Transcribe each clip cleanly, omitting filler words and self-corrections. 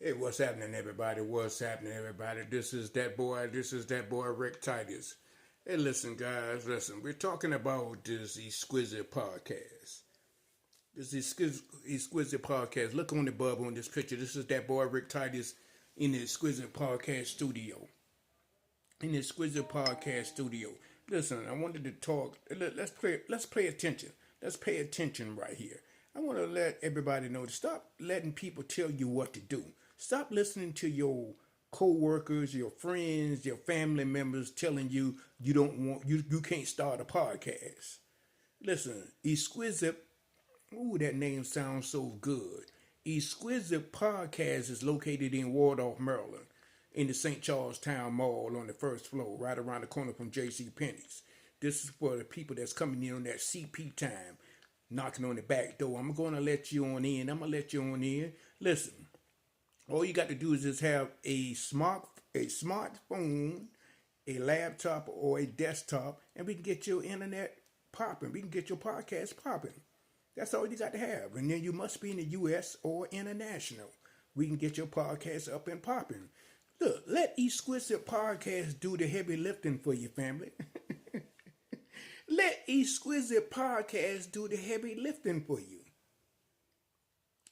Hey, what's happening, everybody? What's happening, everybody? This is that boy. This is that boy, Rick Titus. Hey, listen, guys. Listen, we're talking about this exquisite podcast. This exquisite podcast. Look on the bubble on this picture. This is that boy, Rick Titus, in the exquisite podcast studio. In the exquisite podcast studio. Listen, I wanted to talk. Let's play. Let's pay attention. Let's pay attention right here. I want to let everybody know to stop letting people tell you what to do. Stop listening to your co-workers, your friends, your family members telling you you can't start a podcast. Listen, Exquisite, ooh, that name sounds so good. Exquisite Podcast is located in Waldorf, Maryland, in the St. Charles Town Mall on the first floor, right around the corner from J.C. Penney's. This is for the people that's coming in on that CP time, knocking on the back door. I'm going to let you on in. I'm going to let you on in. Listen, all you got to do is just have a smartphone, a laptop, or a desktop, and we can get your internet popping. We can get your podcast popping. That's all you got to have. And then you must be in the U.S. or international. We can get your podcast up and popping. Look, let Exquisite Podcast do the heavy lifting for you, family. Let Exquisite Podcast do the heavy lifting for you.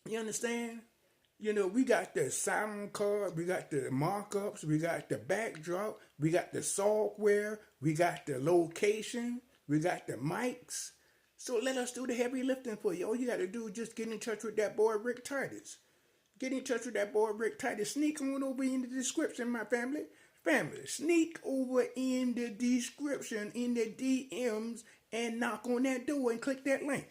You understand? You know, we got the sound card, we got the markups, we got the backdrop, we got the software, we got the location, we got the mics. So let us do the heavy lifting for you. All you got to do is just get in touch with that boy Rick Titus. Get in touch with that boy Rick Titus. Sneak on over in the description, my family. Family, sneak over in the description, in the DMs, and knock on that door and click that link.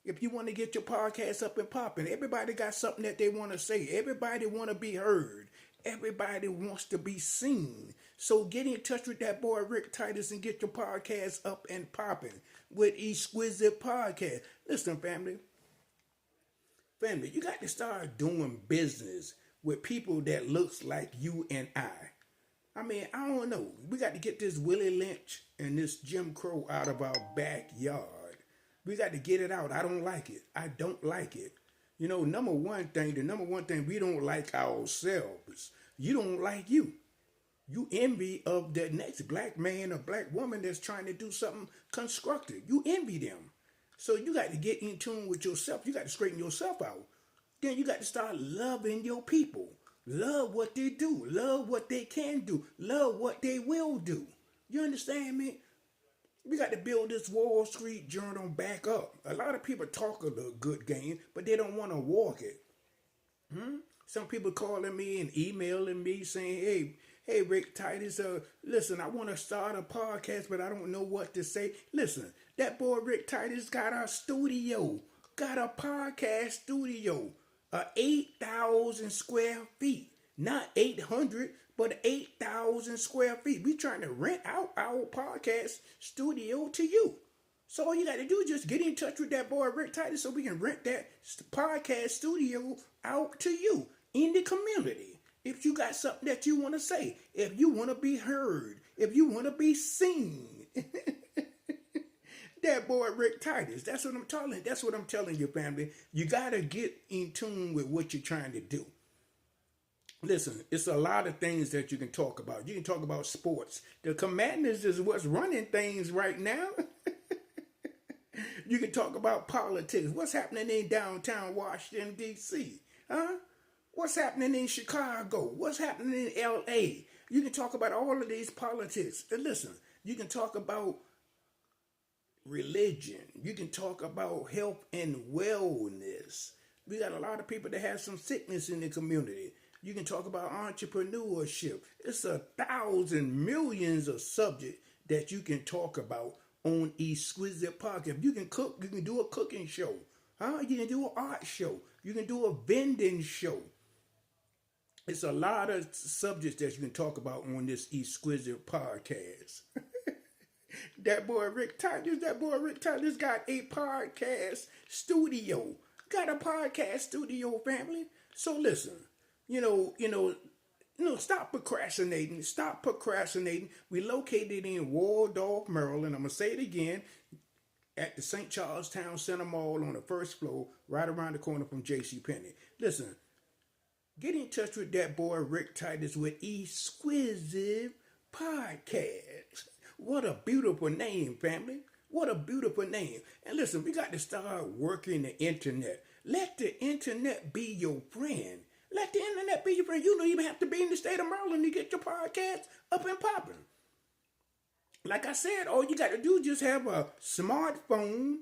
If you want to get your podcast up and popping, everybody got something that they want to say. Everybody want to be heard. Everybody wants to be seen. So get in touch with that boy Rick Titus and get your podcast up and popping with Exquisite Podcast. Listen, family. Family, you got to start doing business with people that looks like you and I. I mean, I don't know. We got to get this Willie Lynch and this Jim Crow out of our backyard. We got to get it out. I don't like it. I don't like it. You know, the number one thing, we don't like ourselves. You don't like you. You envy of the next black man or black woman that's trying to do something constructive. You envy them. So you got to get in tune with yourself. You got to straighten yourself out. Then you got to start loving your people. Love what they do. Love what they can do. Love what they will do. You understand me? We got to build this Wall Street Journal back up. A lot of people talk a good game, but they don't want to walk it. Some people calling me and emailing me saying, hey, Rick Titus, listen, I want to start a podcast, but I don't know what to say. Listen, that boy Rick Titus got a studio, got a podcast studio, 8,000 square feet, not 800, but 8,000 square feet. We trying to rent out our podcast studio to you. So all you got to do is just get in touch with that boy Rick Titus so we can rent that podcast studio out to you in the community. If you got something that you want to say, if you want to be heard, if you want to be seen. That boy Rick Titus, that's what I'm telling you, family. You got to get in tune with what you're trying to do. Listen, it's a lot of things that you can talk about. You can talk about sports. The Commanders is what's running things right now. You can talk about politics. What's happening in downtown Washington, D.C.? Huh? What's happening in Chicago? What's happening in L.A.? You can talk about all of these politics. And listen, you can talk about religion. You can talk about health and wellness. We got a lot of people that have some sickness in the community. You can talk about entrepreneurship. It's 1,000 millions of subjects that you can talk about on Exquisite Podcast. If you can cook, you can do a cooking show. You can do an art show. You can do a vending show. It's a lot of subjects that you can talk about on this Exquisite Podcast. That boy Rick Titus got a podcast studio. Got a podcast studio, family. So listen, stop procrastinating. Stop procrastinating. We located in Waldorf, Maryland. I'm going to say it again. At the St. Charles Town Center Mall on the first floor, right around the corner from J.C. Penney. Listen, Get in touch with that boy Rick Titus with Exquisite Podcast. What a beautiful name, family. What a beautiful name. And listen, we got to start working the internet. Let the internet be your friend. Let the internet be your friend. You don't even have to be in the state of Maryland to get your podcast up and popping. Like I said, all you got to do is just have a smartphone,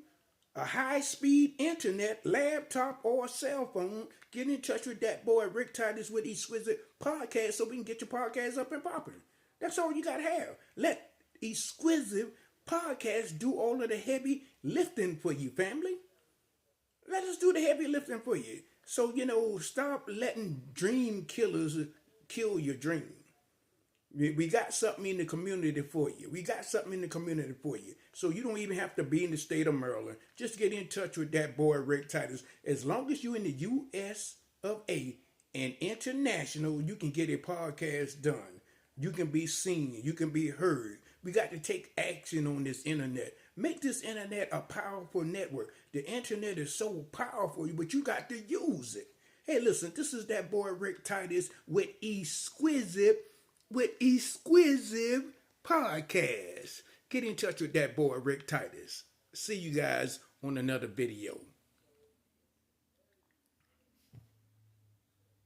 a high-speed internet, laptop, or a cell phone. Get in touch with that boy Rick Titus with Exquisite Podcast so we can get your podcast up and popping. That's all you got to have. Let Exquisite Podcast do all of the heavy lifting for you, family. Let us do the heavy lifting for you. So, stop letting dream killers kill your dream. We got something in the community for you. We got something in the community for you. So you don't even have to be in the state of Maryland. Just get in touch with that boy Rick Titus. As long as you're in the U.S. of A. and international, you can get a podcast done. You can be seen. You can be heard. We got to take action on this internet. Make this internet a powerful network. The internet is so powerful, but you got to use it. Hey, listen, this is that boy Rick Titus with Exquisite Podcast. Get in touch with that boy Rick Titus. See you guys on another video.